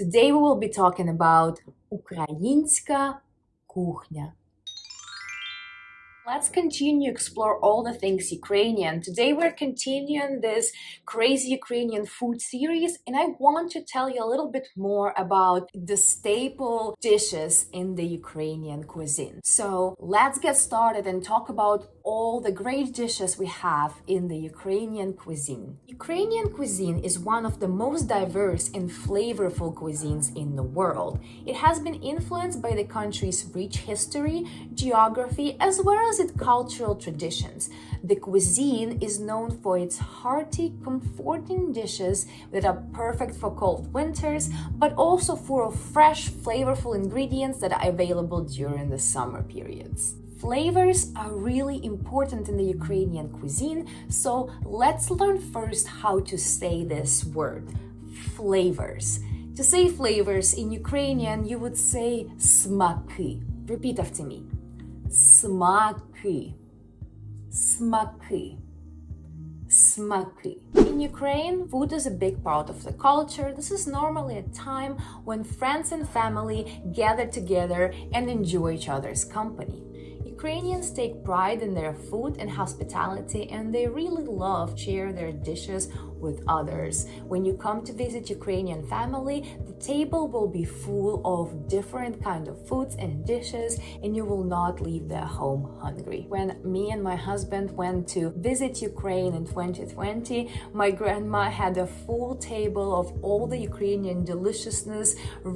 Today we will be talking about Українська кухня. Let's continue to explore all the things Ukrainian. Today we're continuing this crazy Ukrainian food series, and I want to tell you a little bit more about the staple dishes in the Ukrainian cuisine. So let's get started and talk about all the great dishes we have in the Ukrainian cuisine. Ukrainian cuisine is one of the most diverse and flavorful cuisines in the world. It has been influenced by the country's rich history, geography, as well as its cultural traditions. The cuisine is known for its hearty, comforting dishes that are perfect for cold winters, but also full of fresh, flavorful ingredients that are available during the summer periods. Flavors are really important in the Ukrainian cuisine, so let's learn first how to say this word, flavors. To say flavors in Ukrainian, you would say smaki. Repeat after me. Smaki. Smaki. Smaki. In Ukraine, food is a big part of the culture. This is normally a time when friends and family gather together and enjoy each other's company. Ukrainians take pride in their food and hospitality, and they really love share their dishes with others. When you come to visit Ukrainian family, the table will be full of different kind of foods and dishes, and you will not leave their home hungry. When me and my husband went to visit Ukraine in 2020, my grandma had a full table of all the Ukrainian deliciousness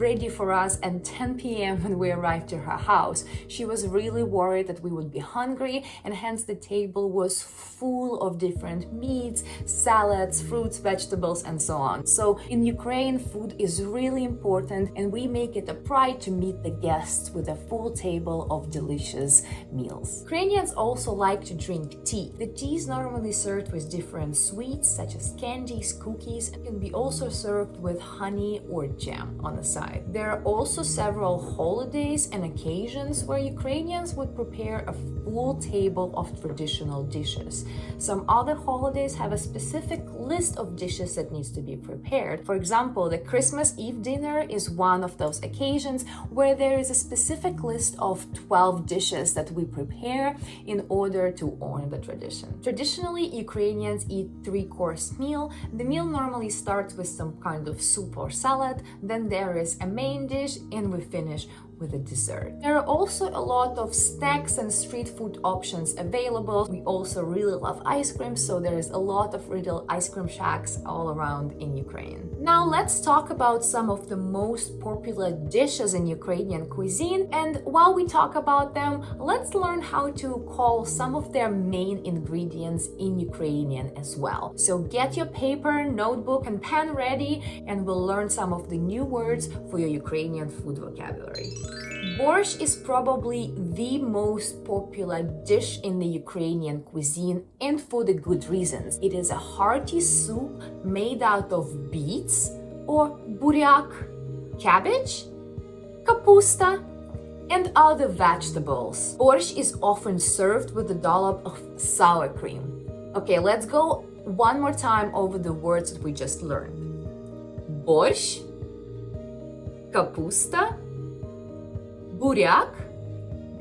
ready for us at 10 p.m. when we arrived to her house. She was really worried that we would be hungry, and hence the table was full of different meats, salads, fruits, vegetables, and so on. So in Ukraine, food is really important, and we make it a pride to meet the guests with a full table of delicious meals. Ukrainians also like to drink tea. The tea is normally served with different sweets such as candies, cookies, and can be also served with honey or jam on the side. There are also several holidays and occasions where Ukrainians would prepare a full table of traditional dishes. Some other holidays have a specific list of dishes that needs to be prepared. For example, the Christmas Eve dinner is one of those occasions where there is a specific list of 12 dishes that we prepare in order to honor the tradition. Traditionally, Ukrainians eat three-course meal. The meal normally starts with some kind of soup or salad, then there is a main dish, and we finish with a dessert. There are also a lot of snacks and street food options available. We also really love ice cream, so there is a lot of little ice cream shacks all around in Ukraine. Now let's talk about some of the most popular dishes in Ukrainian cuisine, and while we talk about them, let's learn how to call some of their main ingredients in Ukrainian as well. So get your paper, notebook, and pen ready, and we'll learn some of the new words for your Ukrainian food vocabulary. Borscht is probably the most popular dish in the Ukrainian cuisine, and for the good reasons. It is a hearty soup made out of beets or buryak, cabbage, kapusta, and other vegetables. Borscht is often served with a dollop of sour cream. Okay, let's go one more time over the words that we just learned. Borscht, kapusta, buryak.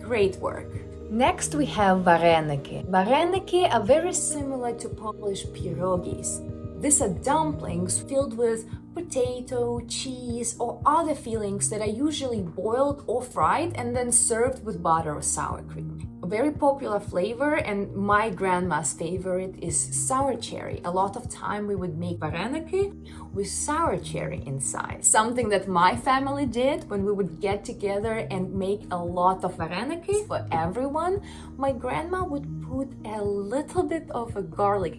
Great work. Next we have vareniki. Vareniki are very similar to Polish pierogis. These are dumplings filled with potato, cheese, or other fillings that are usually boiled or fried and then served with butter or sour cream. A very popular flavor, and my grandma's favorite, is sour cherry. A lot of time we would make vareniki with sour cherry inside. Something that my family did when we would get together and make a lot of vareniki for everyone. My grandma would put a little bit of a garlic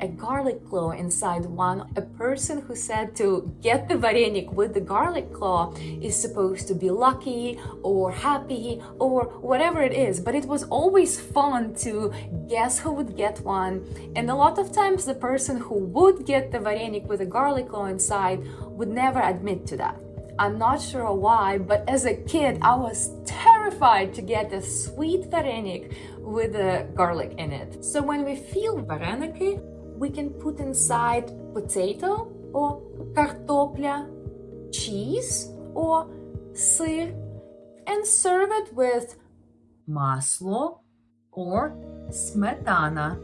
claw inside one. A person who said to get the varenik with the garlic claw is supposed to be lucky or happy or whatever it is, but it was always fun to guess who would get one, and a lot of times the person who would get the varenik with a garlic claw inside would never admit to that. I'm not sure why, but as a kid I was terrified to get a sweet varenik with the garlic in it. So when we feel vareniki, we can put inside potato or kartopля, cheese or сир, and serve it with масло or smetana.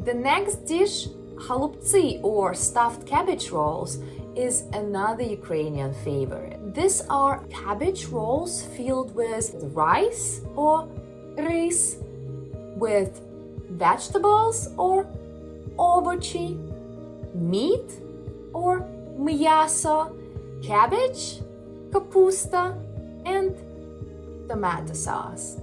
the next dish, голубці or stuffed cabbage rolls, is another Ukrainian favorite. These are cabbage rolls filled with rice or рис, with vegetables or овочі, meat or м'ясо, cabbage, капуста, and tomato sauce,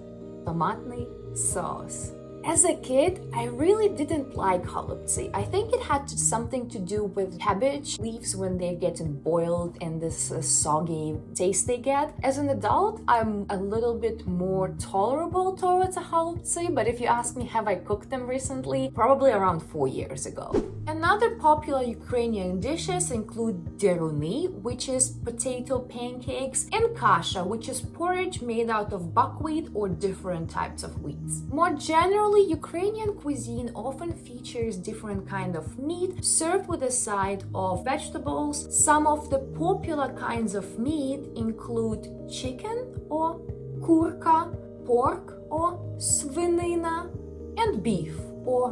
tomatний sauce. As a kid, I really didn't like голубці. I think it had something to do with cabbage leaves when they're getting boiled and this soggy taste they get. As an adult, I'm a little bit more tolerable towards a голубці, but if you ask me, have I cooked them recently? Probably around 4 years ago. Another popular Ukrainian dishes include deruny, which is potato pancakes, and kasha, which is porridge made out of buckwheat or different types of wheats. More generally, Ukrainian cuisine often features different kinds of meat served with a side of vegetables. Some of the popular kinds of meat include chicken or kurka, pork or свинина, and beef or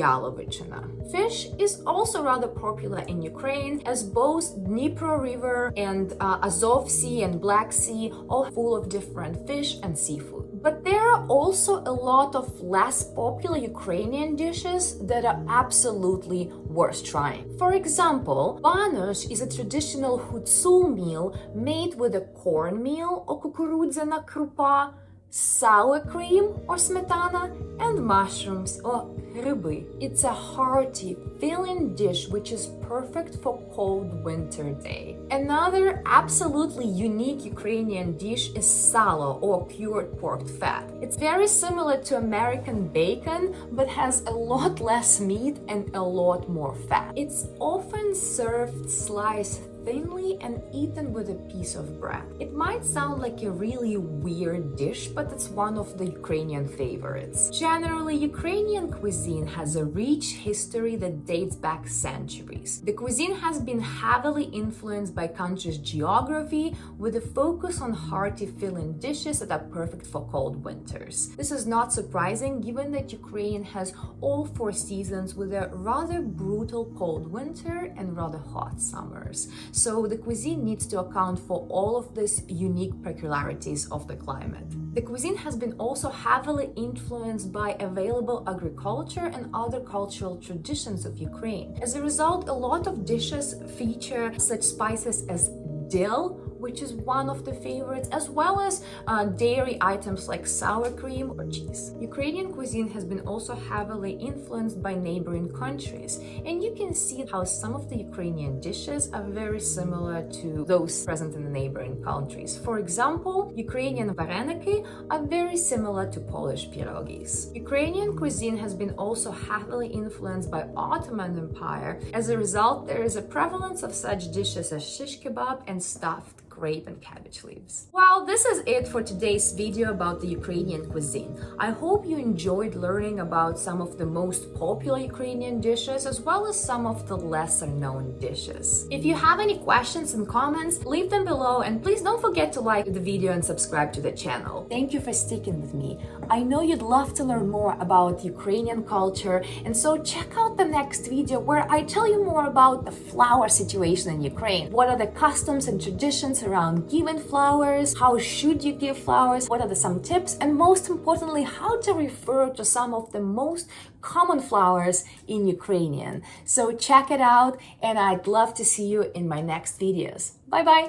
яловичина. Fish is also rather popular in Ukraine, as both Dnipro River and Azov Sea and Black Sea are full of different fish and seafood. But there are also a lot of less popular Ukrainian dishes that are absolutely worth trying. For example, banush is a traditional hutsul meal made with a cornmeal or kukurudzana krupа, sour cream or smetana, and mushrooms or гриби. It's a hearty, filling dish which is perfect for cold winter day. Another absolutely unique Ukrainian dish is salo or cured pork fat. It's very similar to American bacon but has a lot less meat and a lot more fat. It's often served sliced thinly and eaten with a piece of bread. It might sound like a really weird dish, but it's one of the Ukrainian favorites. Generally, Ukrainian cuisine has a rich history that dates back centuries. The cuisine has been heavily influenced by country's geography, with a focus on hearty filling dishes that are perfect for cold winters. This is not surprising given that Ukraine has all 4 seasons with a rather brutal cold winter and rather hot summers. So the cuisine needs to account for all of these unique peculiarities of the climate. The cuisine has been also heavily influenced by available agriculture and other cultural traditions of Ukraine. As a result, a lot of dishes feature such spices as dill, which is one of the favorites, as well as dairy items like sour cream or cheese. Ukrainian cuisine has been also heavily influenced by neighboring countries, and you can see how some of the Ukrainian dishes are very similar to those present in the neighboring countries. For example, Ukrainian vareniki are very similar to Polish pierogis. Ukrainian cuisine has been also heavily influenced by Ottoman Empire. As a result, there is a prevalence of such dishes as shish kebab and stuffed grape and cabbage leaves. Well, this is it for today's video about the Ukrainian cuisine. I hope you enjoyed learning about some of the most popular Ukrainian dishes as well as some of the lesser known dishes. If you have any questions and comments, leave them below, and please don't forget to like the video and subscribe to the channel. Thank you for sticking with me. I know you'd love to learn more about Ukrainian culture, and so check out the next video where I tell you more about the flower situation in Ukraine. What are the customs and traditions around giving flowers? How should you give flowers? What are some tips? And most importantly, how to refer to some of the most common flowers in Ukrainian. So check it out, and I'd love to see you in my next videos. Bye bye!